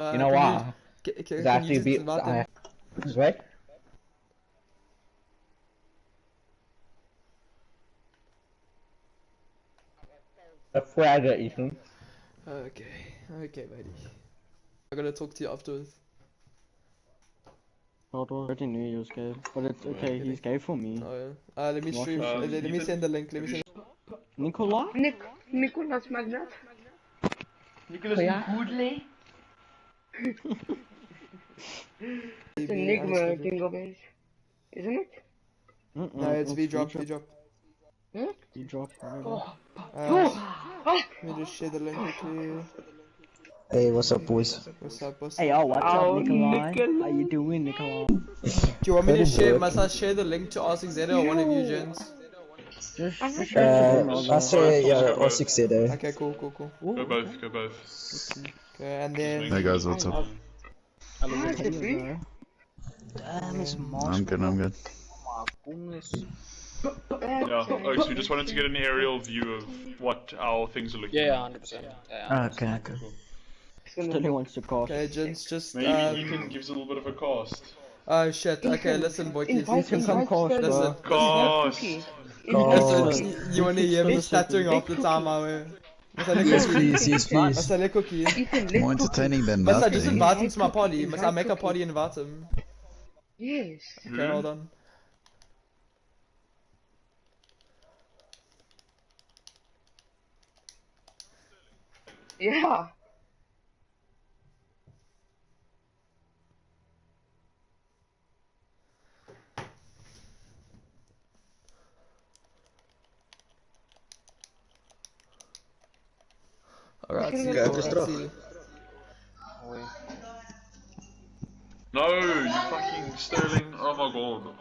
You know why? Can you just invite them? Wait. A fragger, Ethan. Okay, buddy. I'm gonna talk to you afterwards. I already knew he was gay, but it's okay, he's gay for me. Oh yeah. Let me stream. Let me send the link. Nicola? Nicolas Magnat. Nicolas Goodley? It's Enigma King of Base, isn't it? No, it's V-drop. V-drop. Let me just share the link quickly. Hey, what's up, boys? What's up? Hey, yo, what's up, Nikolai? How you doing, Nikolai? Do you want me to share? Must I share the link to R6Z or one of you gens? I say yeah, R6Z. Okay, cool. Go both. Okay, and then. Hey guys, what's up? Damn, I'm good. Yeah, so we just wanted to get an aerial view of what our things are looking like. Yeah, 100%. Yeah. Okay. Stanley wants to cast. Okay, gents, just Maybe Ethan gives a little bit of a cast. Oh shit. Okay, listen, boy. Ethan, come cast. Listen. Cast. You wanna hear me stuttering half the time, Yes, please. Must I let Cookie? More entertaining than Must I just nothing. invite him to my party? Must I make a party and invite him? Yes. Okay, hold on. Yeah. Alright, see you. No, you fucking Sterling. Oh my god.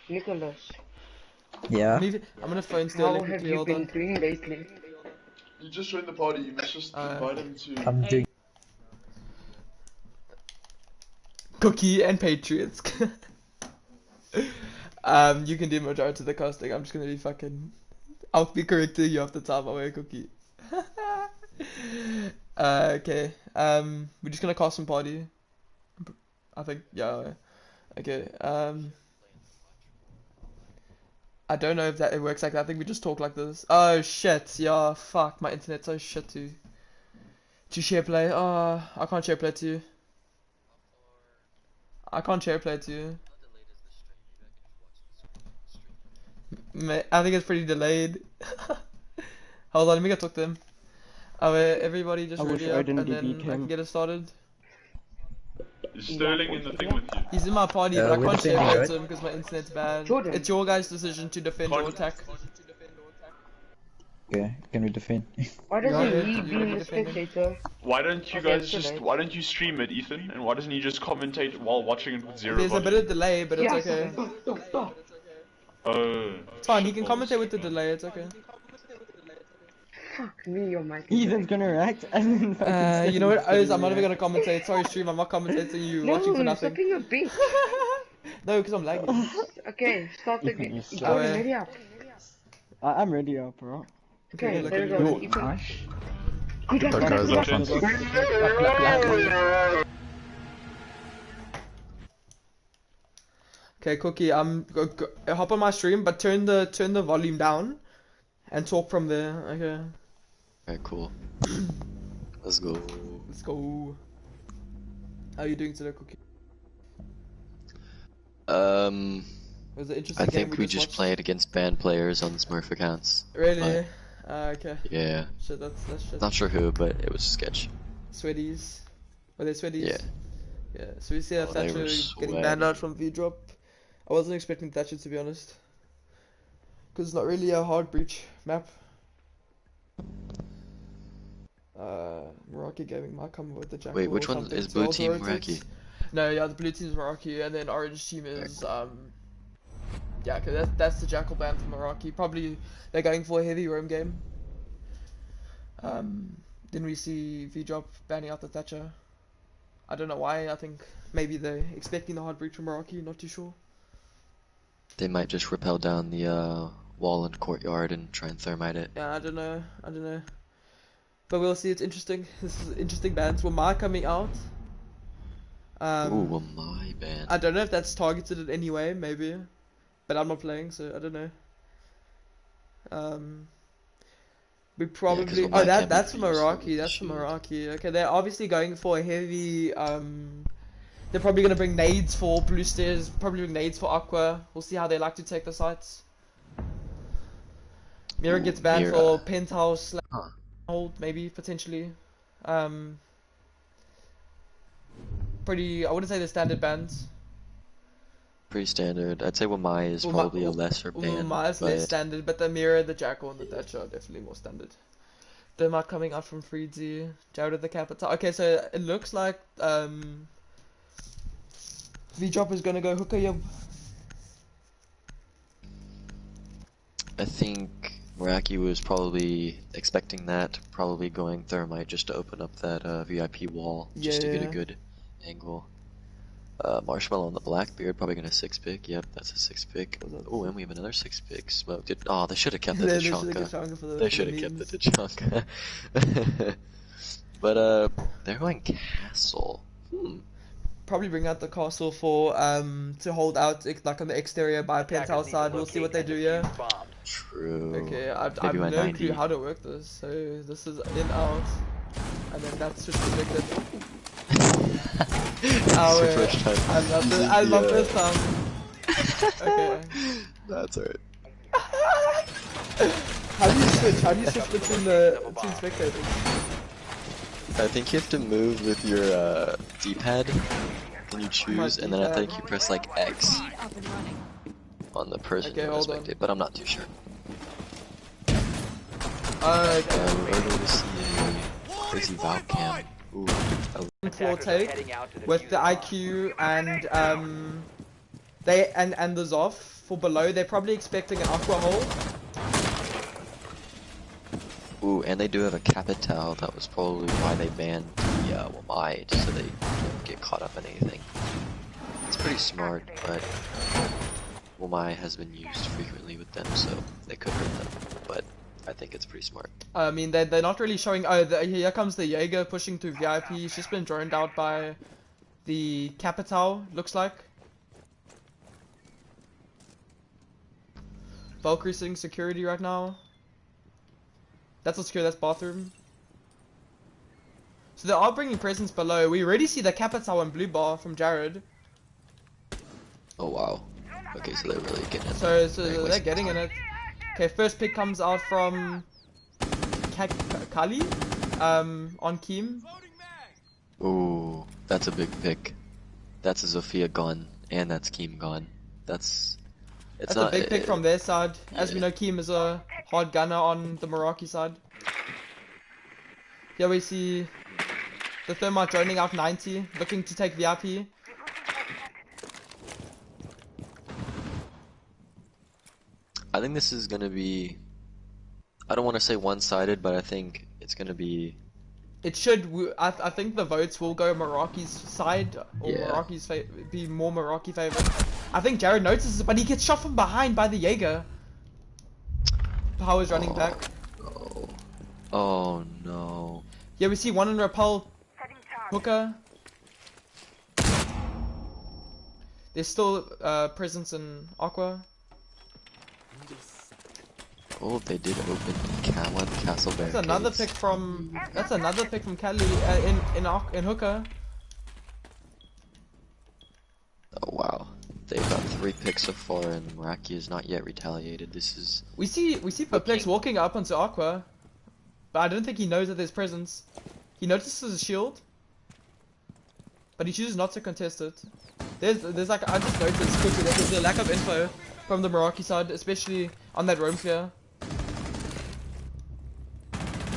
Nicholas, Yeah. I'm gonna phone how Sterling have quickly, you hold been on. doing lately? You just joined the party, you must just invite him to... I'm doing. Cookie and Patriots. You can do majority of the casting. I'm just gonna be fucking. I'll be correcting you off the top of my Cookie. Okay. We're just gonna cast some party. I think, yeah. Okay. I don't know if that it works like that. I think we just talk like this. Oh shit. Yeah. Fuck. My internet's so shit too. To share play. Oh, I can't share play to you. I can't share play to you. I think it's pretty delayed. Hold on, let me go talk to him. Everybody just ready up and then I can get it started. Is Sterling in the thing with you? He's in my party, but I we're can't share defending, play right? to him because my internet's bad. Jordan. It's your guys' decision to defend or attack. Okay, can we defend? Why Yeah, doesn't he you be can in the defend him. spectator? Why don't you Okay, guys it's just... alright. Why don't you stream it, Ethan? And why doesn't he just commentate while watching it with zero There's a bit of delay, but it's Yeah. okay. Oh... It's fine, he can shitballs. commentate with the delay, it's okay. Fuck me, your mic. Ethan's gonna react and then You know what, Oz, I'm not even gonna commentate. Sorry, stream, I'm not commentating you, watching for No, nothing. stop being a bitch. No, because I'm lagging. Okay, start the Ethan, game. you suck. Jordan, ready up. I'm ready up, bro. Okay, look there at we you. go. Ethan. Good luck. That guy's up front. Okay, Cookie, hop on my stream, but turn the volume down, and talk from there. Okay, Alright, cool. Let's go. let's go. How are you doing today, Cookie? Was it interesting I game think we just watched? played against banned players on Smurf accounts. Really? Okay. Yeah. Shit, that's shit. Not sure who, but it was sketch. Sweaties. Were they sweaties? Yeah. Yeah. So we see Oh, they Thatcher were getting sweaty. banned out from V-drop. I wasn't expecting Thatcher, to be honest, because it's not really a hard breach map. Meraki Gaming might come with the Acgl. Wait, which or one something is to blue alter team it. Meraki? No, yeah, the blue team's Meraki, and then orange team is yeah, okay, that's the Acgl ban from Meraki. Probably they're going for a heavy roam game. Then we see V-drop banning out the Thatcher. I don't know why. I think maybe they're expecting the hard breach from Meraki. Not too sure. They might just rappel down the wall and courtyard and try and thermite it. Yeah, I don't know. But we'll see. It's interesting. This is interesting bands. Wamai coming out. Ooh, well, my band. I don't know if that's targeted in any way, maybe, but I'm not playing, so I don't know. We probably Wamai can't be that's from used with Meraki. the That's from shield. Meraki. Okay, they're obviously going for a heavy. They're probably gonna bring nades for Blue Stairs. Probably bring nades for Aqua. We'll see how they like to take the sites. Mira gets banned Mira. for penthouse Huh. hold, maybe potentially. Pretty. I wouldn't say they're standard bans. Pretty standard. I'd say Wamai is probably a lesser ban, Miles but less standard, but the Mira, the Jackal, and the Thatcher are definitely more standard. Dermot coming out from Freedsy, Jared at the Capital. Okay, so it looks like V-Drop is gonna go hooker. I think Meraki was probably expecting that, probably going Thermite just to open up that VIP wall, just to get a Yeah. good angle. Marshmallow on the Blackbeard, probably gonna 6-pick. Yep, that's a 6-pick. Oh, and we have another 6-pick. Smoked it. Oh, they should have kept the They should've Tachanka. kept Tachanka for the- They for should the have kept the memes. Tachanka. But they're going Castle. Probably bring out the castle for to hold out like on the exterior by penthouse side. We'll see what they do. Yeah. True. Okay, I've Maybe by no 90. clue how to work this. So this is in out, and then that's just predicted. It's your first time. I love this time. Okay. That's alright. How do you switch? How do you switch between the two spectators? I think you have to move with your D-pad. Then you choose, and then I think you press like X on the person Okay, you want hold to on. spectate, but I'm not too sure. Okay. We're able to see a crazy Valve cam. Ooh, Floor take with the IQ and they and the Zoff for below. They're probably expecting an aqua hole. ooh, and they do have a Capital. That was probably why they banned the Wamai, just so they don't get caught up in anything. It's pretty smart, but Wamai has been used frequently with them, so they could hurt them. But I think it's pretty smart. I mean, they're not really showing. Oh, here comes the Jaeger pushing through VIP. He's just been droned out by the Capital, looks like. Valkyrie sitting security right now. That's not secure, that's bathroom. So they are bringing presence below. We already see the Capital and blue bar from Jared. Oh wow. Okay, so they're really getting it. So They're they're wasting getting in time. it. Okay, first pick comes out from Kali on Keem. Ooh, that's a big pick. That's a Zofia gone, and that's Keem gone. It's That's not a big pick from their side. As we yeah. know, Keem is a hard gunner on the Meraki side. Here we see the Thermite droning out 90, looking to take VIP. I think this is gonna be. I don't want to say one-sided, but I think it's gonna be. It should. I think the votes will go Meraki's side, or Yeah. Meraki's be more Meraki favored. I think Jared notices it, but he gets shot from behind by the Jaeger. Power's running back. Oh. Oh no. Yeah, we see one in Repel. Hooker. There's still presence in Aqua. Oh, they did open one castle barricades. That's another pick from. That's another pick from Cali in Hooker. Oh wow. They've got 3 picks so far, and Meraki has not yet retaliated. This is. We see Perplex walking up onto Aqua, but I don't think he knows that there's presence. He notices a shield, but he chooses not to contest it. There's like I just noticed quickly that there's a lack of info from the Meraki side, especially on that roam clear.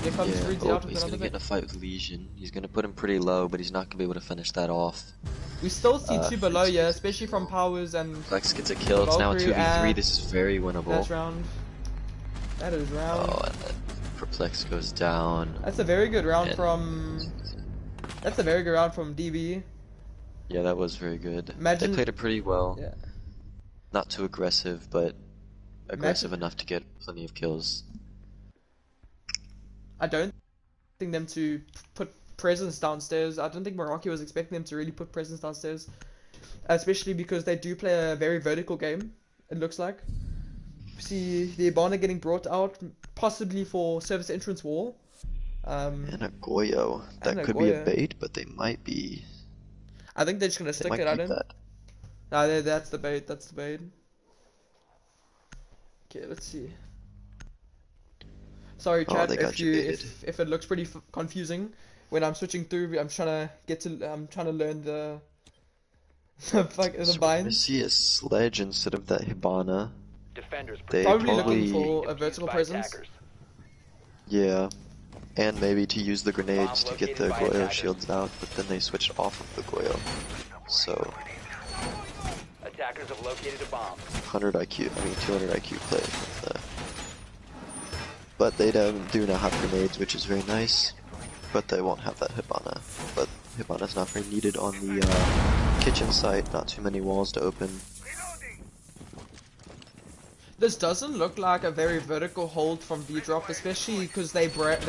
Here comes Yeah, Freedsy oh, out with he's another gonna get pick. in a fight with Legion. He's gonna put him pretty low, but he's not gonna be able to finish that off. We still see two below, Freedsy yeah, gets a especially kill. from Powers and Flex gets a kill. It's now a Valkyrie 2v3. and This is very winnable. that's round. That is round. Oh, and then Perplex goes down. That's a very good round And- from. That's a very good round from DB. Yeah, that was very good. Imagine- They played it pretty well. Yeah. Not too aggressive, but aggressive enough to get plenty of kills. I don't expecting them to put presence downstairs. I don't think Meraki was expecting them to really put presence downstairs, especially because they do play a very vertical game. It looks like. See the Ibana getting brought out, possibly for service entrance wall. And a Goyo. That and a could be a Goyo. bait, but they might be. I think they're just gonna They stick might it. I keep don't. that. No, that's the bait. That's the bait. Okay, let's see. Sorry, Oh, chat, they got you baited. if it looks pretty confusing when I'm switching through. I'm trying to learn the So the we're gonna binds. see a sledge instead of that Hibana. They Probably probably, looking for a vertical presence. yeah, and maybe to use the grenades to get the Goyo shields out, but then they switched off of the Goyo. So Attackers have located a bomb. 200 IQ play with the. But they do now have grenades, which is very nice. But they won't have that Hibana. But Hibana's not very needed on the kitchen site. Not too many walls to open. This doesn't look like a very vertical hold from V-Drop, especially because they brought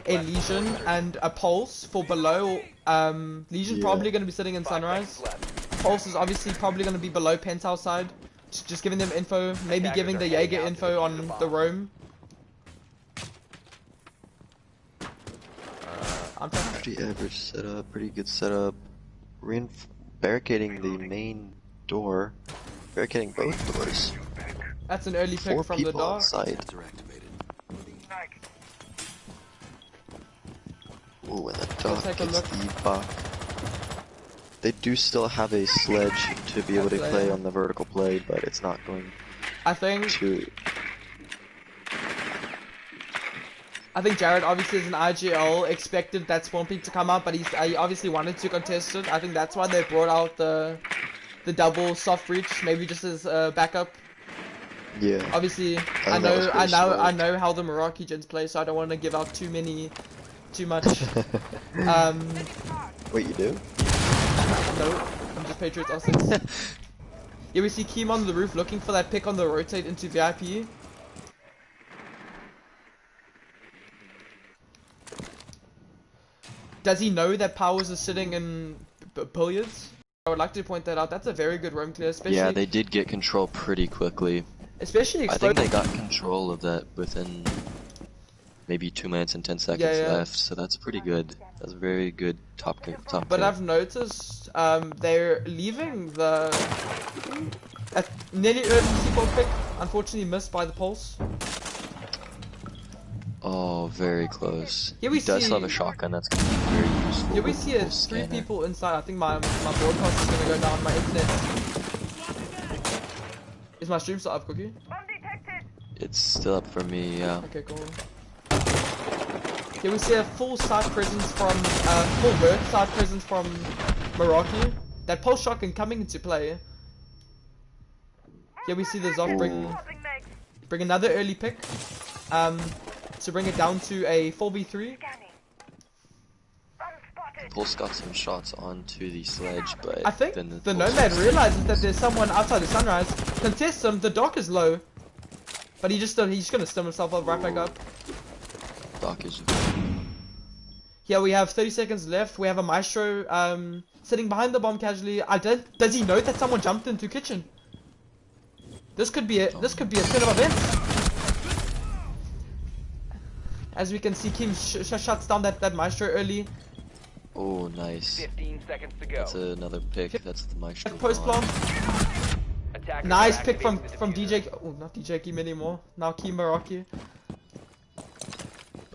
a Legion and a Pulse for below. Legion Yeah. probably going to be sitting in Sunrise. Pulse is obviously probably going to be below Penthouse side. Just giving them info, maybe giving the Jaeger info on the roam. I'm trying to... Pretty average setup, pretty good setup. Barricading the main door. Barricading both doors. That's an early pick 4 from the people on dark. site. Ooh, and the dock take a gets look. the buck. They do still have a sledge to be able to play on the vertical play, but it's not going I think to. Jared obviously as an IGL expected that swamping to come out, but he obviously wanted to contest it. I think that's why they brought out the double soft reach, maybe just as a backup. Yeah. Obviously, I think that was pretty smart. know how the Meraki gens play, so I don't want to give out too much. Wait, you do? No, I'm just Patriots Austin. Yeah, we see Keem on the roof looking for that pick on the rotate into VIP. Does he know that Powers is sitting in billiards? I would like to point that out. That's a very good roam clear, especially. Yeah, they did get control pretty quickly. Especially I think they got control of that within maybe 2 minutes and 10 seconds Yeah. left, so that's pretty good. That's very good top. But kill. I've noticed they're leaving the nearly early C4 pick, unfortunately missed by the pulse. Oh, very close. Here we He does see- have a shotgun that's going to be very useful. Here we with see full 3 scanner. people inside. I think my broadcast is gonna go down. My internet. Is my stream still up, Cookie? It's still up for me, yeah. Okay, cool. Here we see a full side presence from full vert side presence from Meraki. That pulse shotgun coming into play. Here we see the Zoff bring another early pick. To bring it down to a 4v3. Pulse got some shots onto the sledge, but I think then the Pulse Nomad was- realizes that there's someone outside the Sunrise. Contests him, the dock is low. But he's just gonna stim himself up right back up. Doc is. Here we have 30 seconds left. We have a Maestro sitting behind the bomb casually. Does he know that someone jumped into kitchen? This could be a turn of events. As we can see, Kim shuts down that Maestro early. Oh, nice. 15 seconds to go. That's another pick. That's the Maestro. Post bomb. plant. Attackers Nice are pick from activating the DJ. diffuser. Oh, not DJ Kim anymore. Now Kim Meraki.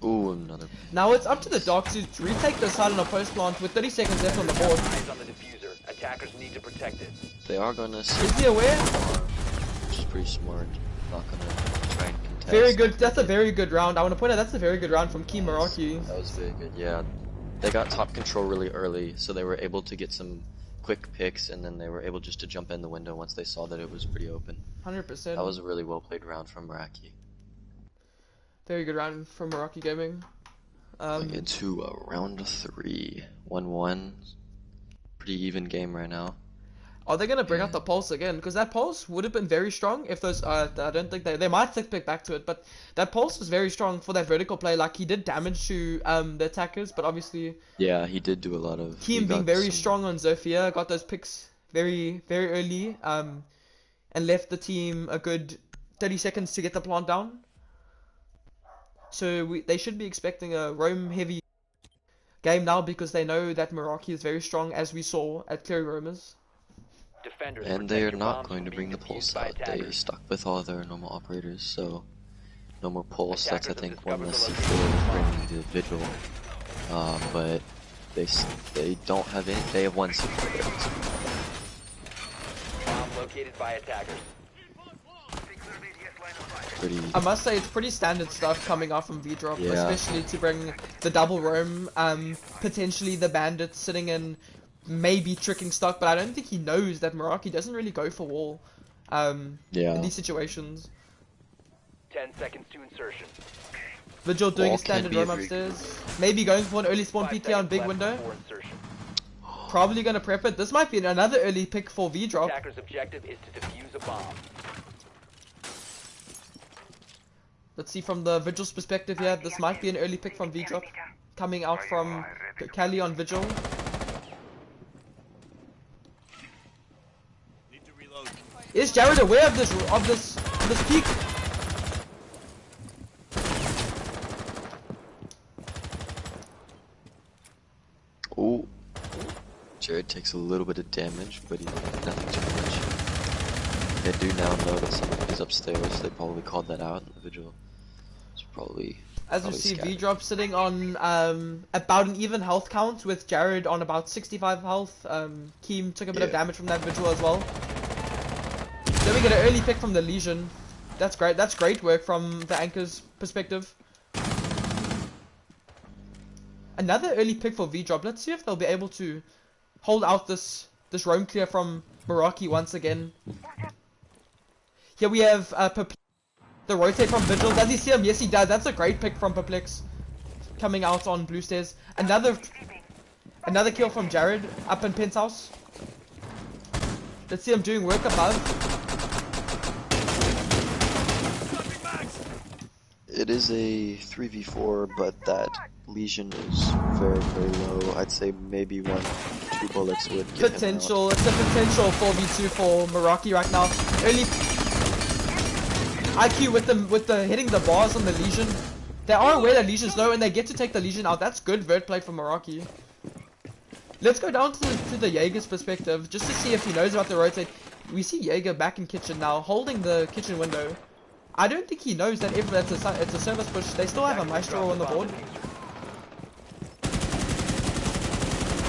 Oh, another. Now it's up to the Doc to retake the silent or post plant with 30 seconds left on the board. Eyes on the diffuser. Attackers need to protect it. They are gonna. Is he aware? Which is pretty smart. Not gonna try and contest. Very good. That's a very good round. I want to point out that's a very good round from Kim Meraki. That was very good. Yeah, they got top control really early, so they were able to get some quick picks, and then they were able just to jump in the window once they saw that it was pretty open. 100%. That was a really well played round from Meraki. Very good round from Meraki Gaming. Going into round 3, 1-1. Pretty even game right now. Are they gonna bring out the pulse again? Because that pulse would have been very strong if those. I don't think they might click back to it, but that pulse was very strong for that vertical play. Like he did damage to the attackers, but obviously. Yeah, he did do a lot of. Team being very strong on Zofia, got those picks very early, and left the team a good 30 seconds to get the plant down. So they should be expecting a roam heavy game now because they know that Meraki is very strong, as we saw at Cleary Roamers. And they are not going to bring the pulse out. They stuck with all their normal operators, so no more pulse. That's I think one less C4 bringing the vigil. But they don't have any. They have one C4. Bomb located by attackers. I must say it's pretty standard stuff coming out from V-Drop, Yeah. especially to bring the double roam, potentially the bandits sitting in, maybe tricking stock, but I don't think he knows that Meraki doesn't really go for wall in these situations. 10 seconds to insertion. Vigil doing Wall a standard can be roam a very upstairs, maybe going for an early spawn 5 PT on seconds big left window, before insertion. probably gonna prep it. This might be another early pick for V-Drop. Attacker's objective is to defuse a bomb. Let's see from the Vigil's perspective here, this might be an early pick from V-Drop, coming out from Cali on Vigil. Is Jared aware of this peak? Oh, Jared takes a little bit of damage, but nothing too much. They do now know that someone is upstairs. They probably called that out, and the vigil is probably. As you probably see, scattered. V-Drop sitting on about an even health count with Jared on about 65 health. Keem took a bit of damage from that Vigil as well. Then we get an early pick from the Legion. That's great. That's great work from the Anchor's perspective. Another early pick for V-Drop. Let's see if they'll be able to hold out this roam clear from Meraki once again. Here we have the rotate from Vigil. Does he see him? Yes, he does. That's a great pick from Perplex. Coming out on blue stairs. Another kill from Jared up in Penthouse. Let's see him doing work above. It is a 3v4, but that Legion is very low. I'd say maybe 1-2 bullets would get Potential. It's a potential 4v2 for Meraki right now. Early IQ with the hitting the bars on the Legion. They are aware that Legion's low and they get to take the Legion out. That's good vert play from Meraki. Let's go down to the Jaeger's perspective just to see if he knows about the rotate. We see Jaeger back in kitchen now, holding the kitchen window. I don't think he knows that if it's a service push. They still have a Maestro on the board.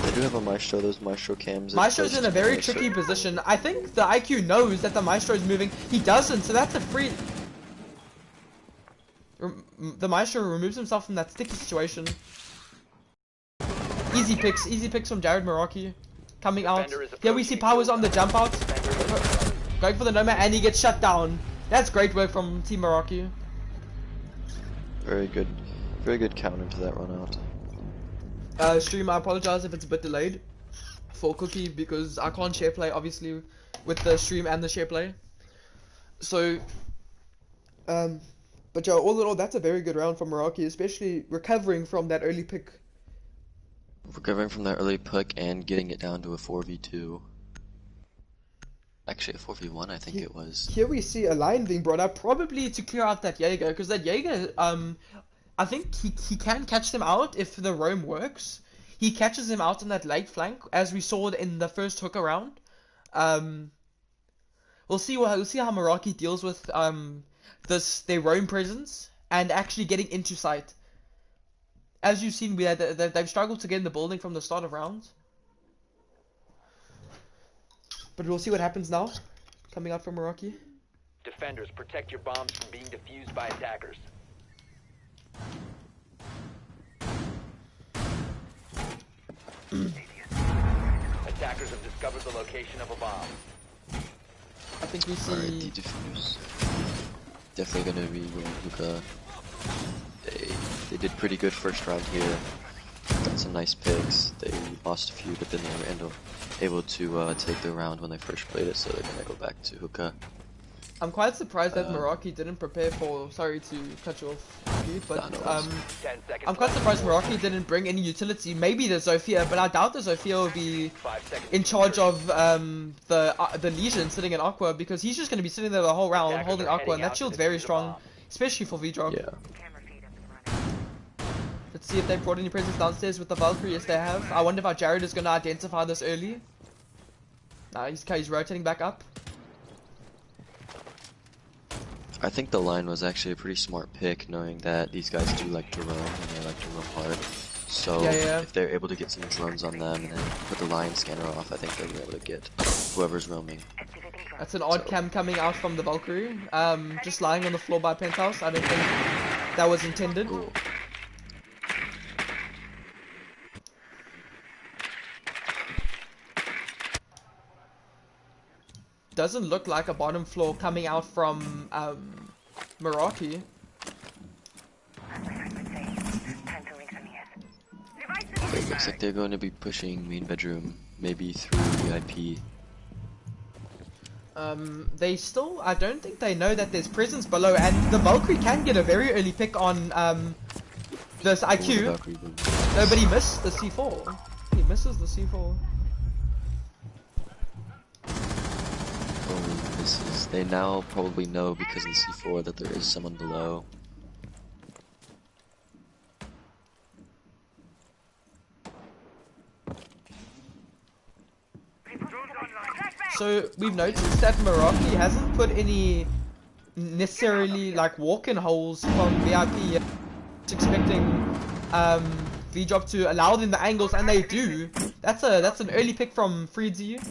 They do have a Maestro. Those Maestro cams. Maestro's in a very tricky position. I think the IQ knows that the Maestro's moving. He doesn't, so that's a free. The Maestro removes himself from that sticky situation. Easy picks from Jared Meraki. Coming out. Here we see Powers on the jump out. Going for the Nomad and he gets shut down. That's great work from Team Meraki. Very good counter to that run out. Stream, I apologize if it's a bit delayed for Cookie because I can't share play obviously with the stream and the share play. So, but yeah, all in all, that's a very good round from Meraki, especially recovering from that early pick. Recovering from that early pick and getting it down to a 4v2. Actually, a 4v1, I think it was. Here we see a line being brought up, probably to clear out that Jaeger, because that Jaeger, I think he can catch them out if the roam works. He catches them out on that late flank, as we saw in the first hook around. We'll see how Meraki deals with their roam presence and actually getting into sight. As you've seen, they've struggled to get in the building from the start of rounds. But we'll see what happens now, coming out from Meraki. Defenders, protect your bombs from being defused by attackers. Attackers have discovered the location of a bomb. I think we see. Alright, the defuse. Definitely gonna be Luka. They did pretty good first round here. Got had some nice picks. They lost a few, but then they were able to take the round when they first played it, so they're gonna go back to hookah. I'm quite surprised that MERAKI didn't prepare for. Sorry to cut you off, dude, but I'm quite surprised MERAKI didn't bring any utility. Maybe the Zofia, but I doubt the Zofia will be in charge of the Legion sitting in Aqua, because he's just going to be sitting there the whole round holding Aqua, and that shield's very strong, especially for V-Drop. Yeah. Let's see if they brought any presence downstairs with the Valkyrie. Yes, they have. I wonder if Jared is going to identify this early. Nah, he's rotating back up. I think the line was actually a pretty smart pick, knowing that these guys do like to roam, and they like to roam hard. So if they're able to get some drones on them and then put the line scanner off, I think they'll be able to get whoever's roaming. That's an odd cam coming out from the Valkyrie. Just lying on the floor by Penthouse. I don't think that was intended. Cool. Doesn't look like a bottom floor coming out from MERAKI. It looks like they're going to be pushing main bedroom, maybe through VIP. They still, I don't think they know that there's presence below, and the Valkyrie can get a very early pick on this IQ. No, but he missed the C4. He misses the C4. They now probably know because of the C4 that there is someone below. So we've noticed that MERAKI hasn't put any necessarily like walk-in holes from VIP yet. Just expecting V-Drop to allow them the angles, and they do. That's an early pick from Freedsy.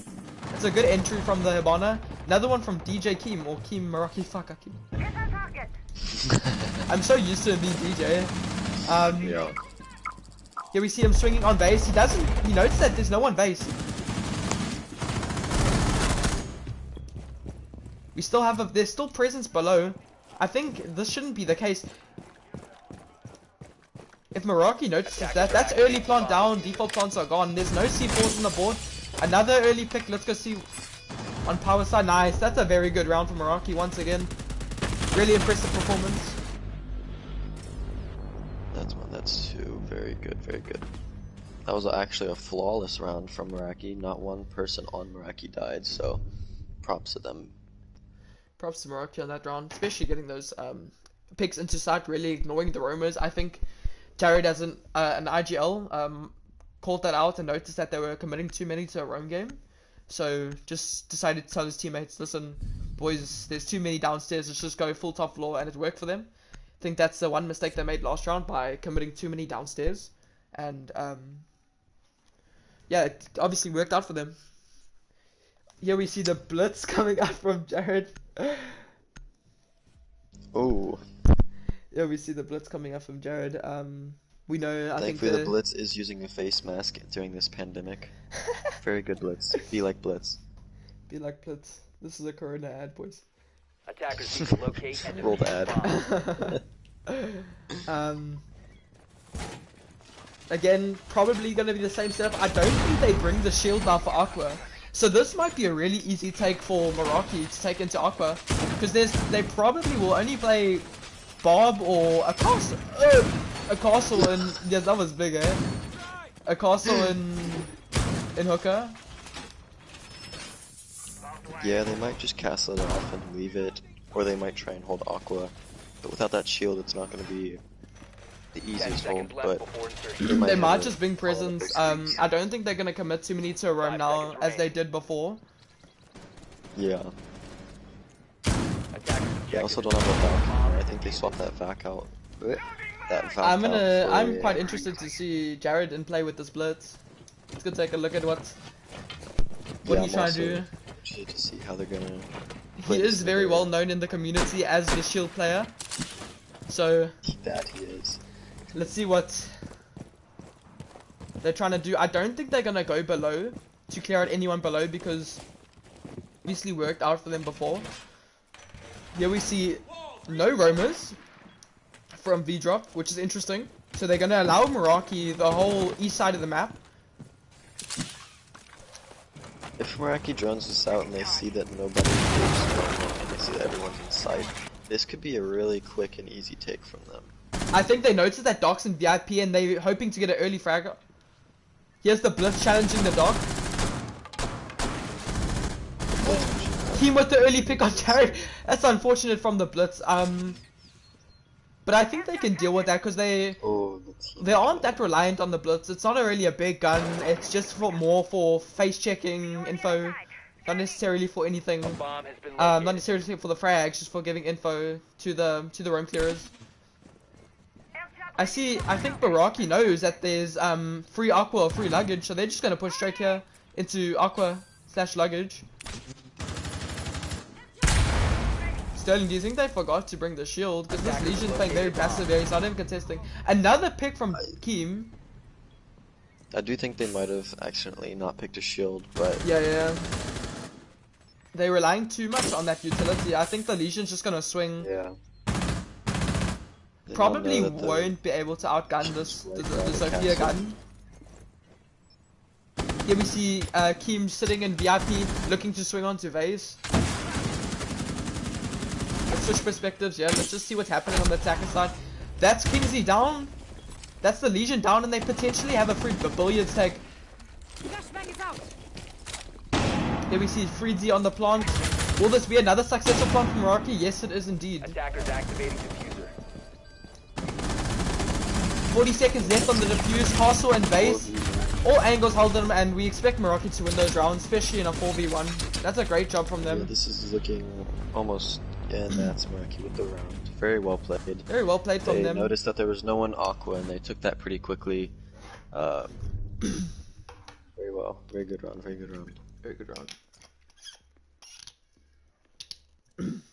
It's a good entry from the Hibana. Another one from DJ Keem, or Keem MERAKI, fuck, I keep... I'm so used to him being DJ. Yeah. Here we see him swinging on base. He noticed that there's no one base. We still have there's still presence below. I think this shouldn't be the case. If MERAKI notices that, that's early plant down, default plants are gone. There's no C4s on the board. Another early pick, let's go see on power side. Nice, that's a very good round for MERAKI once again. Really impressive performance. That's two. Very good, very good. That was actually a flawless round from MERAKI. Not one person on MERAKI died, so props to them. Props to MERAKI on that round, especially getting those picks into sight, really ignoring the roamers. I think Jared as an Acgl called that out and noticed that they were committing too many to a roam game, so just decided to tell his teammates, listen boys, there's too many downstairs, let's just go full top floor, and it worked for them. I think that's the one mistake they made last round, by committing too many downstairs, and yeah, it obviously worked out for them. Here we see the blitz coming out from Jared. Oh. Yeah, we see the blitz coming up from Jared. We know, I think the blitz is using a face mask during this pandemic. Very good blitz. Be like blitz. Be like blitz. This is a Corona ad, boys. Attackers need to locate and Roll the ad. Again, probably gonna be the same setup. I don't think they bring the shield now for Aqua. So this might be a really easy take for MERAKI to take into Aqua, because they probably will only play Bob or a castle. A castle in, yes, that was big, eh? A castle in Hooker. Yeah, they might just castle it off and leave it, or they might try and hold Aqua. But without that shield, it's not going to be the easiest hold. But they might just bring presence. I don't think they're going to commit too many to a roam now, as they did before. Yeah. They also don't have a vac. I think they swapped that vac out. I'm quite interested to see Jared in play with this blitz. Let's go take a look at what he's trying to do. To see how they're gonna. He is very well known in the community as the shield player, so that he is. Let's see what they're trying to do. I don't think they're gonna go below to clear out anyone below, because obviously worked out for them before. Here we see no roamers from V-Drop, which is interesting. So they're gonna allow Meraki the whole east side of the map. If Meraki drones this out and they see that nobody is and they see that everyone's in sight, this could be a really quick and easy take from them. I think they noticed that Doc's in VIP and they're hoping to get an early frag. Here's the Blitz challenging the Doc. Team with the early pick on Jared. That's unfortunate from the Blitz. But I think they can deal with that because they aren't that reliant on the Blitz. It's not really a big gun. It's just more for face checking info, not necessarily for anything. Not necessarily for the frags, just for giving info to the roam clearers. I think Meraki knows that there's free aqua or free luggage, so they're just gonna push straight here into aqua / luggage. Sterling, do you think they forgot to bring the shield? Because this Legion playing very passive here, he's not even contesting. Another pick from Keem. I do think they might have accidentally not picked a shield, but... Yeah. They're relying too much on that utility. I think the Legion's just gonna swing. Yeah. Probably won't be able to outgun the Sophia gun. Here we see Keem sitting in VIP, looking to swing onto Vase. Let's switch perspectives, yeah, let's just see what's happening on the attacker side. That's Kingsley down. That's the Legion down, and they potentially have a free billiards tag. Here we see Freezy on the plant. Will this be another successful plant from Meraki? Yes, it is indeed. Attackers activating diffuser. 40 seconds left on the defuse. Castle and Vase. All angles hold them, and we expect Meraki to win those rounds, especially in a 4v1. That's a great job from them. Yeah, this is looking almost... Yeah, and that's Meraki with the round. Very well played. Very well played from them. They noticed that there was no one Aqua, and they took that pretty quickly. Very well. Very good round. Very good round. Very good round.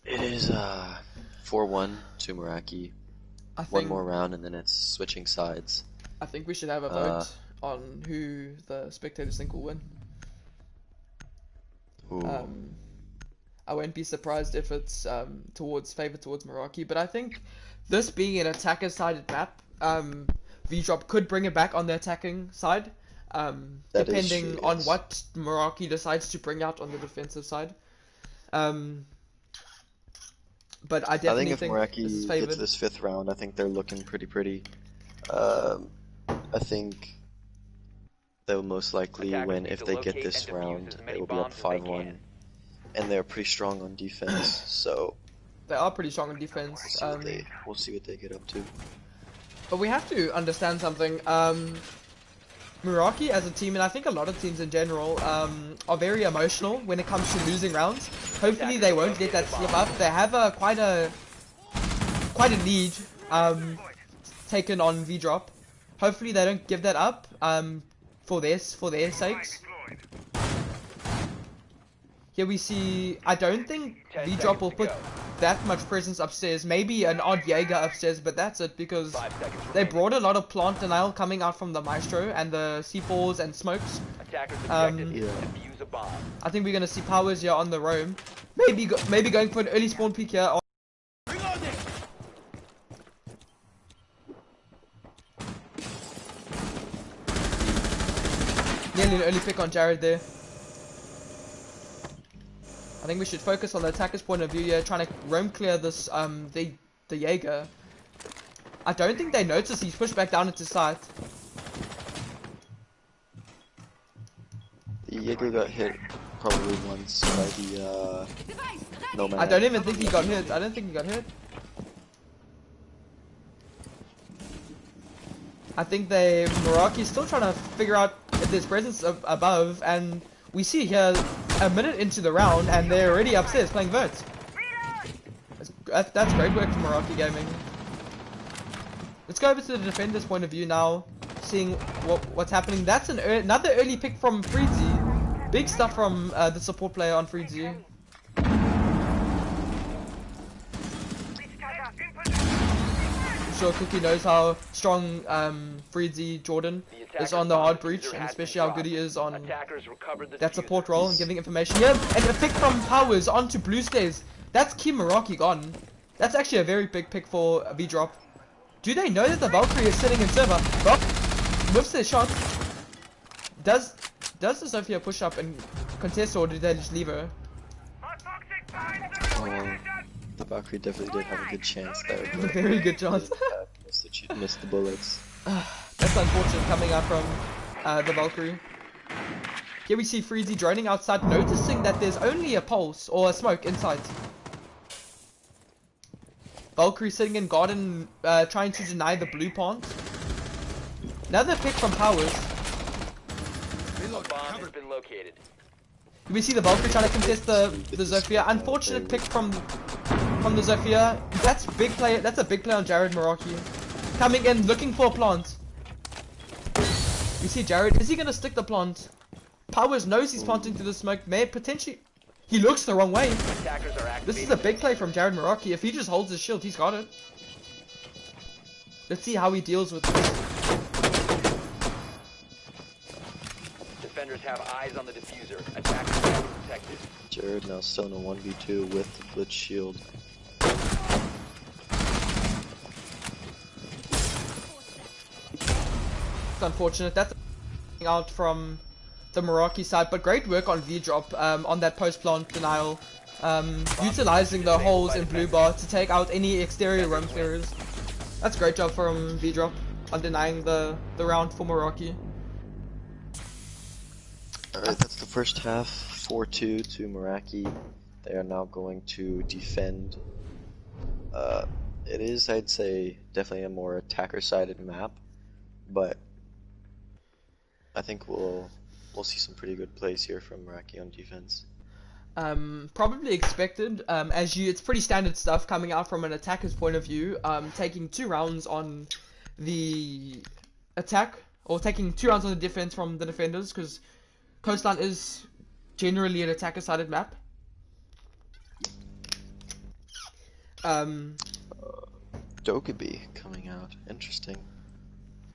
It is 4-1 to Meraki. One more round, and then it's switching sides. I think we should have a vote on who the spectators think will win. I won't be surprised if it's favored towards Meraki, but I think this being an attacker-sided map, V-Drop could bring it back on the attacking side, depending on what Meraki decides to bring out on the defensive side. But I definitely think Meraki this is favored. gets this 5th round, I think they're looking pretty. I think they'll most likely win if they get this round. They will be up 5-1. And they're pretty strong on defense, so... They are pretty strong on defense. We'll see what they get up to. But we have to understand something. Meraki as a team, and I think a lot of teams in general, are very emotional when it comes to losing rounds. Hopefully they won't let that slip up. They have quite a lead taken on V-Drop. Hopefully they don't give that up for their sakes. Here we see, I don't think V-Drop will put that much presence upstairs. Maybe an odd Jaeger upstairs, but that's it, because they brought a lot of plant denial coming out from the Maestro and the C4s and smokes. I think we're going to see Powers here on the roam. Maybe going for an early spawn peek here. Nearly an early pick on Jared there. I think we should focus on the attacker's point of view here, trying to roam clear this, the Jaeger. I don't think they notice he's pushed back down into sight. The Jaeger got hit probably once by the, Nomad. I don't even think he got hit. I don't think he got hit. I think Meraki's still trying to figure out if there's presence above, and we see here a minute into the round, and they're already upstairs playing verts. That's great work from Meraki Gaming. Let's go over to the defender's point of view now, seeing what's happening. That's another early pick from Freezy. Big stuff from the support player on Freezy. I'm sure Cookie knows how strong Freezy Jordan is on the hard breach, and especially how good he is on that support role and giving information. Yeah, and a pick from Powers onto Blue Stairs. That's Kim Meraki gone. That's actually a very big pick for V-Drop. Do they know that the Valkyrie is sitting in server? Well, whiffs their shot. Does the Zofia push up and contest, or did they just leave her? The Valkyrie definitely did have a good chance there. A very good chance. Missed the bullets. That's unfortunate coming out from the Valkyrie. Here we see Freezy droning outside, noticing that there's only a pulse or a smoke inside. Valkyrie sitting in garden, trying to deny the blue plant. Another pick from Powers. Bomb has been located. We see the Valkyrie trying to contest the Zofia. Unfortunate pick from the Zofia. That's big play. That's a big play on Jared MERAKI. Coming in, looking for a plant. We see Jared. Is he gonna stick the plant? Powers knows he's planting through the smoke. May potentially. He looks the wrong way. This is a big play from Jared MERAKI. If he just holds his shield, he's got it. Let's see how he deals with this. Defenders have eyes on the diffuser. Attackers are protected. Jared now still in a 1v2 with the Blitz shield. It's unfortunate. That's out from the MERAKI side, but great work on V-drop on that post-plant denial. Utilizing the holes in blue bar to take out any exterior roam clearers. That's a great job from V-drop on denying the round for MERAKI. Alright, that's the first half. 4-2 to MERAKI. They are now going to defend. It is, I'd say, definitely a more attacker-sided map, but I think we'll see some pretty good plays here from MERAKI on defense. Probably expected, it's pretty standard stuff coming out from an attacker's point of view, taking 2 rounds on the attack, or taking 2 rounds on the defense from the defenders, because Coastline is generally an attacker-sided map. Dokkaebi coming out, interesting.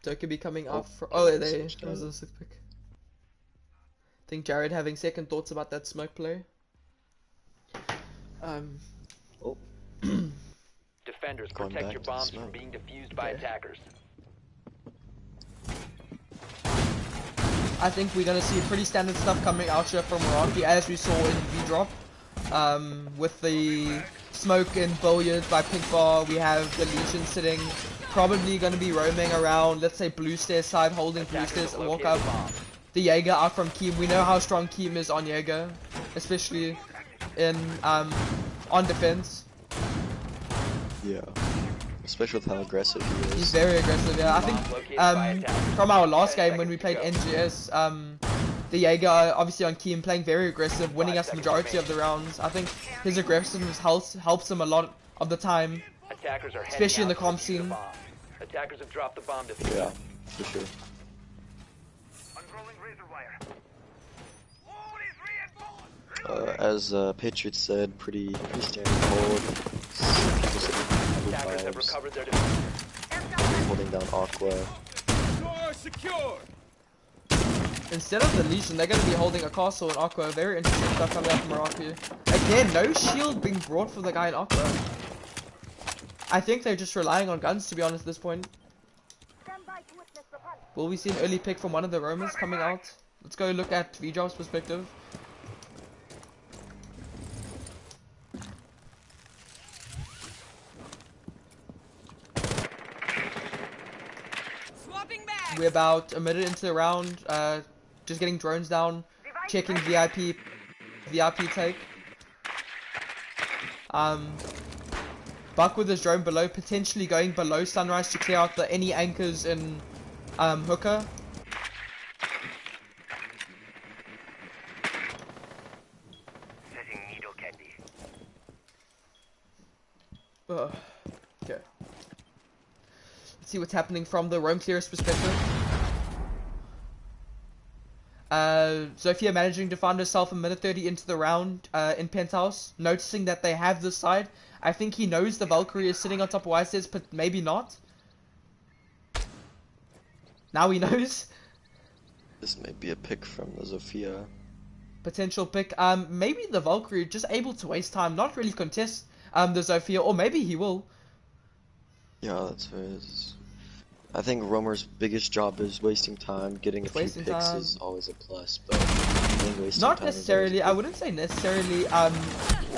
Dokkaebi coming out for, there was a 6 pick. I think Jared having second thoughts about that smoke play. Defenders, protect your bombs from being defused by attackers. I think we're gonna see pretty standard stuff coming out here from MERAKI, as we saw in V-drop. With the smoke and billiards by Pink Bar, we have the Legion sitting, probably gonna be roaming around, let's say blue stairs side, holding blue stairs and walk up. The Jaeger out from Keem. We know how strong Keem is on Jaeger, especially in on defense. Yeah, especially with how aggressive he is. He's very aggressive. Yeah, I think from our last game when we played NGS, the Jaeger obviously on Keem playing very aggressive, winning us the majority of the rounds. I think his aggressiveness helps him a lot of the time, especially in the comp scene. Attackers have dropped the bomb to Yeah, for sure. As Patriot said, pretty standard hold. Attackers have recovered their Holding down Acgl. Instead of the Legion, they're going to be holding a castle in Acgl. Very interesting stuff coming out from MERAKI. Again, no shield being brought for the guy in Acgl. I think they're just relying on guns, to be honest, at this point. Will we see an early pick from one of the roamers coming out? Let's go look at V-Drop's perspective. We're about a minute into the round, just getting drones down, checking VIP take. Buck with his drone below, potentially going below Sunrise to clear out any anchors in Hooker. Okay. Let's see what's happening from the roam clearer's perspective. Zofia managing to find herself a minute 30 into the round in Penthouse, noticing that they have this side. I think he knows the Valkyrie is sitting on top of Wisestairs, but maybe not. Now he knows. This may be a pick from the Zofia. Potential pick. Maybe the Valkyrie just able to waste time, not really contest the Zofia, or maybe he will. Yeah, that's fair. I think Roamer's biggest job is wasting time. Getting a few Wasting picks time. is always a plus, but wasting Not time necessarily. is I always wouldn't say necessarily.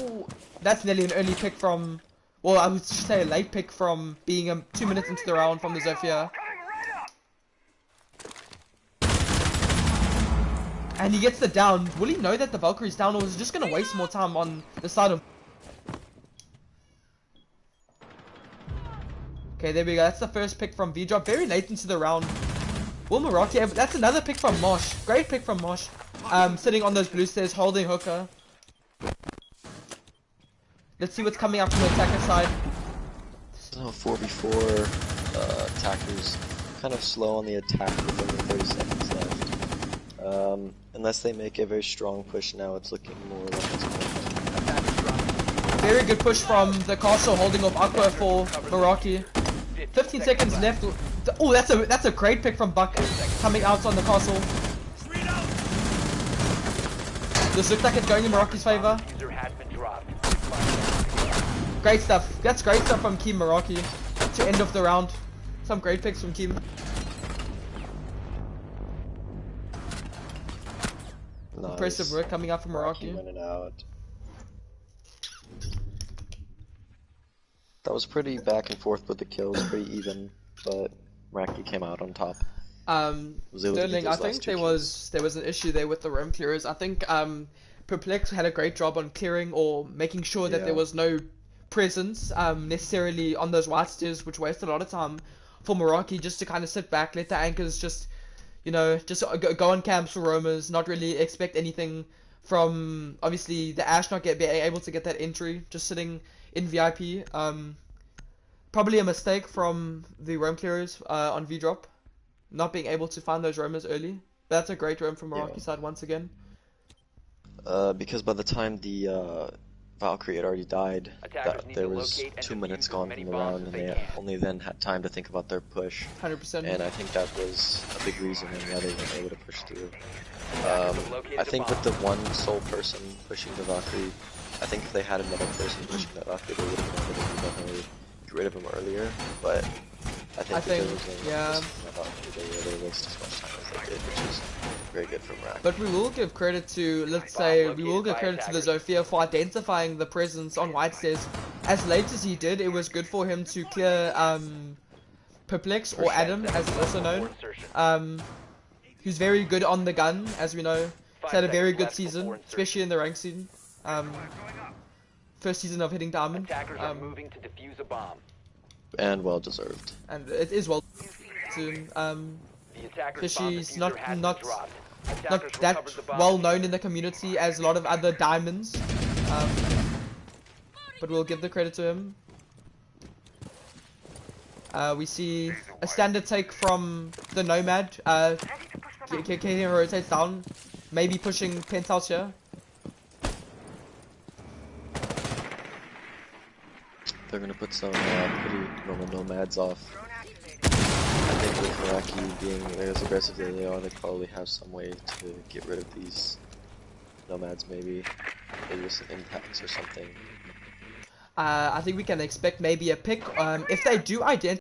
Ooh, that's nearly an early pick from. Well, I would say a late pick from being 2 minutes into the round from the Zofia. And he gets the down. Will he know that the Valkyrie's down, or is he just gonna waste more time on the side of? Okay, there we go. That's the first pick from V-Drop. Very late into the round. Will MERAKI? That's another pick from Mosh. Great pick from Mosh. Sitting on those blue stairs, holding hooker. Let's see what's coming up from the attacker side. So 4v4, attackers kind of slow on the attack with only 30 seconds left. Unless they make a very strong push now, it's looking more like it's going. Very good push from the castle, holding off Acgl for MERAKI. 15 seconds left. Oh, that's a great pick from Buck, coming out on the castle. This looks like it's going in MERAKI's favor. Great stuff. That's great stuff from Keem MERAKI to end off the round. Some great picks from Keem. Nice. Impressive work coming out from MERAKI MERAKI. went out. That was pretty back and forth with the kills, pretty even, but MERAKI came out on top. Was able to get Sterling, I those think last two there kills. was an issue there with the roam clearers. I think Perplex had a great job on clearing or making sure that Yeah. there was no presence necessarily on those white stairs, which wasted a lot of time for MERAKI just to kind of sit back, let the anchors just, you know, just go on camps for roamers, not really expect anything from obviously the Ash not be able to get that entry, just sitting in VIP. Probably a mistake from the roam clearers on V-Drop, not being able to find those roamers early. But that's a great roam from MERAKI's side once again. Because by the time the Valkyrie had already died, Need there to was locate and 2 defuse minutes as gone many from the bombs round, as and they they can. only then had time to think about their push. 100%. And I think that was a big reason why they weren't able to push through. Located I think the with the one sole person pushing the Valkyrie, I think if they had another person pushing that Valkyrie, they would have been able to definitely get rid of him earlier. But I think because it was only yeah. pushing that Valkyrie, they wasted as much time as they did, which is very good from MERAKI. But we will give credit to, let's say, we will give credit to the Zofia for identifying the presence on white stairs. As late as he did, it was good for him to clear Perplex, or Adam, as it's also known, who's very good on the gun, as we know. He's had a very good season, especially in the rank scene. First season of hitting Diamond. Attackers are moving to defuse a bomb. And well deserved. And it is well soon. The attackers' bomb Fishy's diffuser has been not dropped. not Attackers that recovered the bomb. well known in the community as a lot of other diamonds, but we'll give the credit to him. We see a standard take from the Nomad. K rotates down, maybe pushing Penthouse here. They're gonna put some pretty normal nomads off. I think with MERAKI being as aggressive as they are, they probably have some way to get rid of these nomads, maybe with some impacts or something. I think we can expect maybe a pick. If they do identify,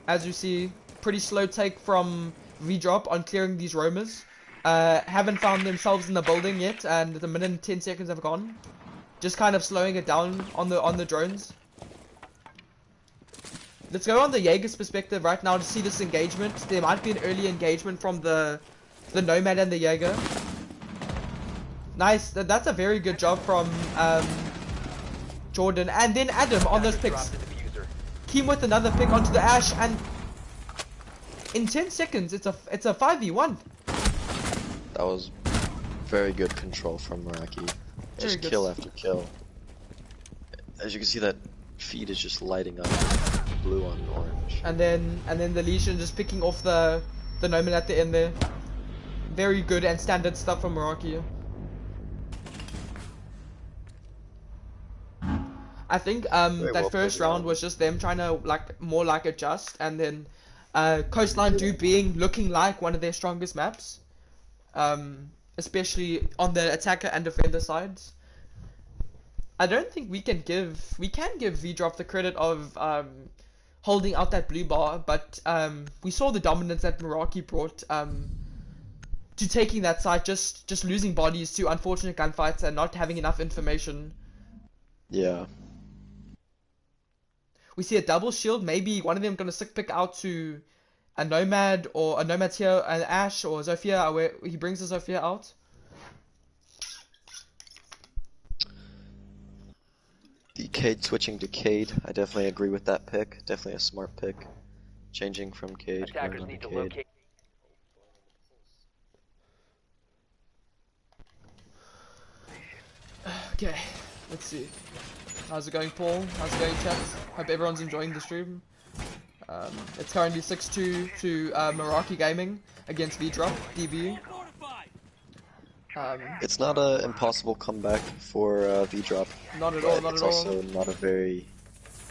as you see, pretty slow take from V-Drop on clearing these roamers. Haven't found themselves in the building yet, and the minute and 10 seconds have gone. Just kind of slowing it down on the drones. Let's go on the Jaeger's perspective right now to see this engagement. There might be an early engagement from the Nomad and the Jaeger. Nice. That's a very good job from Jordan, and then Adam on those picks. Keem with another pick onto the Ash, and in 10 seconds it's a 5v1. That was very good control from MERAKI. Just kill after kill. As you can see, that feed is just lighting up blue on orange. And then the Legion just picking off the Nomad at the end there. Very good and standard stuff from MERAKI. I think that first round was just them trying to more adjust, and then Coastline looking like one of their strongest maps. Especially on the attacker and defender sides. I don't think we can give V-Drop the credit of holding out that blue bar, but we saw the dominance that MERAKI brought to taking that site, just losing bodies to unfortunate gunfights and not having enough information. Yeah. We see a double shield, maybe one of them gonna stick pick out to a Nomad, or a Nomad's here, an Ash or Zofia, where he brings the Zofia out. The Cade switching to Cade, I definitely agree with that pick. Definitely a smart pick. Changing from Cade, going Attackers on to need to Cade. locate. Okay, let's see. How's it going, Paul? How's it going, chat? Hope everyone's enjoying the stream. It's currently 6-2 to MERAKI Gaming against VDrop, DB. It's not an impossible comeback for VDrop. Not at all, not It's at all. also not a very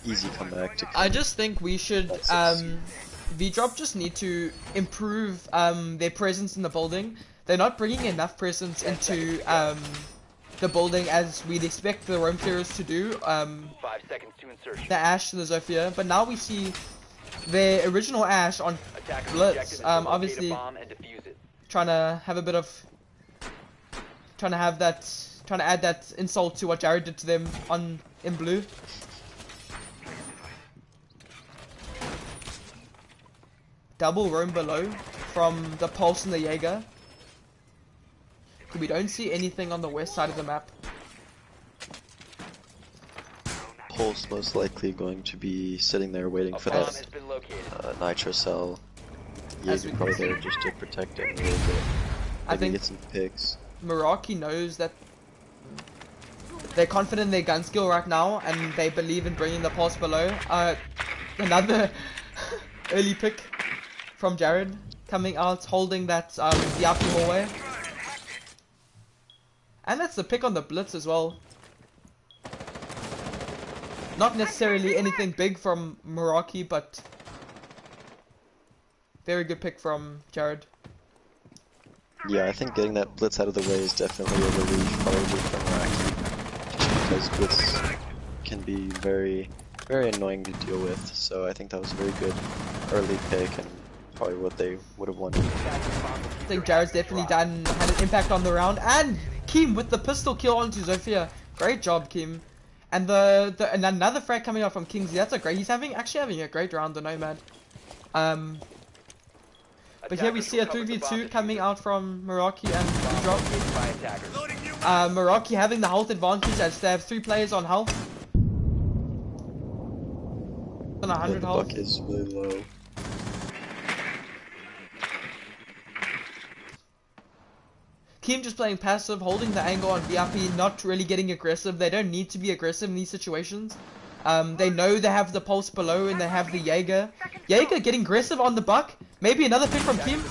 easy comeback to I just think we should, VDrop just need to improve their presence in the building. They're not bringing enough presence into the building as we'd expect the roam clearers to do. 5 seconds to insertion. The Ash and the Zofia, but now we see their original Ash on Attackers Blitz, objective is to locate a obviously bomb and defuse it. trying to add that insult to what Jared did to them in blue. Double roam below from the Pulse and the Jaeger. We don't see anything on the west side of the map. Pulse most likely going to be sitting there waiting A for bomb that has been located. nitro cell. As Jaeger we probably can there just to protect him a little bit. I Maybe think get some picks. MERAKI knows that they're confident in their gun skill right now, and they believe in bringing the Pulse below. Another early pick from Jared, coming out holding that VIP hallway. And that's the pick on the Blitz as well. Not necessarily anything big from MERAKI, but very good pick from Jared. Yeah, I think getting that blitz out of the way is definitely a relief, probably for MERAKI. Just because blitz can be very, very annoying to deal with. So I think that was a very good early pick and probably what they would have wanted. I think Jared's definitely had an impact on the round, and Keem with the pistol kill onto Zofia. Great job, Keem. And and another frag coming out from Kingsley. That's a great. He's actually having a great round, the Nomad. But here we see a 3v2 coming out from MERAKI and VDrop. MERAKI having the health advantage as they have 3 players on health. On 100 The health. buck is really low. Keem just playing passive, holding the angle on VIP, not really getting aggressive. They don't need to be aggressive in these situations. They know they have the Pulse below and they have the Jaeger. Jaeger getting aggressive on the buck. Maybe another pick from Keem.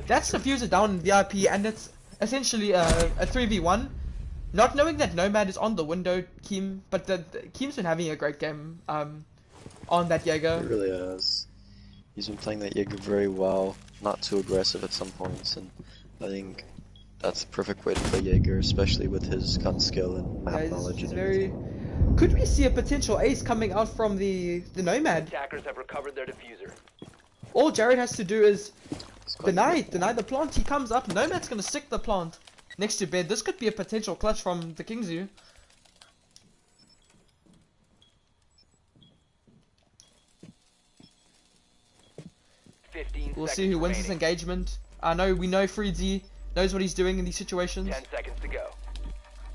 That's the fuser down in VIP, and it's essentially a 3v1. Not knowing that Nomad is on the window, Keem, but Keem's been having a great game on that Jaeger. He really has. He's been playing that Jaeger very well, not too aggressive at some points, and I think that's the perfect way to play Jaeger, especially with his gun skill and map knowledge. He's And very... Could we see a potential ace coming out from the Nomad? Attackers have recovered their diffuser. All Jared has to do is deny good. the plant. He comes up, Nomad's gonna stick the plant next to bed. This could be a potential clutch from the Kingsu. We'll see who wins this engagement. We know Freezy knows what he's doing in these situations. 10 seconds to go.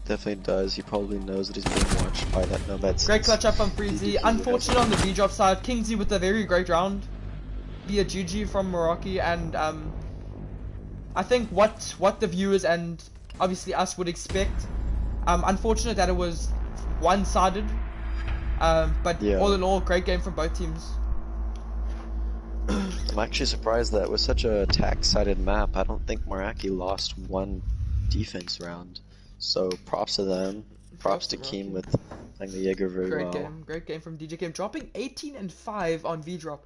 Definitely does. He probably knows that he's being watched by that Nomad. Great clutch up from Freezy. Unfortunate on the V-drop side. Kingsley with a very great round. Via GG from MERAKI, and I think what the viewers and obviously us would expect. Unfortunate that it was one-sided. But Yeah. all in all, great game from both teams. I'm actually surprised that with such a attack-sided map, I don't think MERAKI lost one defense round. So props to them. Props to Keem with playing the Jaeger very well. Great game from DJ Kim, dropping 18 and 5 on V-drop.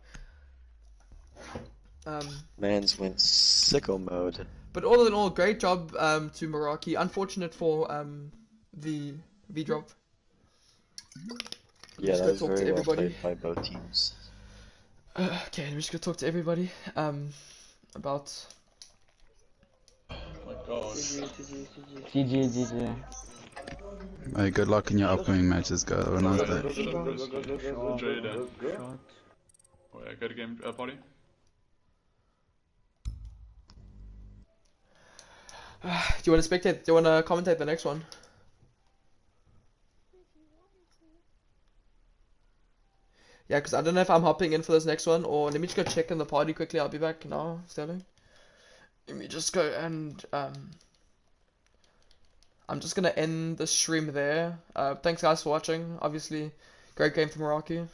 Mans went sicko mode. But all in all, great job to MERAKI. Unfortunate for the V-drop. Yeah, Just that go was talk to very well everybody. played by both teams. Okay, let me just go talk to everybody. About. Oh my god. GG. Hey, good luck in your upcoming matches, guys. Have a nice day. Enjoy your day. Shot. Oh yeah, go to game party. Do you want to spectate? Do you want to commentate the next one? Yeah, because I don't know if I'm hopping in for this next one, or let me just go check in the party quickly. I'll be back now, Sterling. Let me just go and I'm just gonna end the stream there. Thanks guys for watching. Obviously, great game for MERAKI.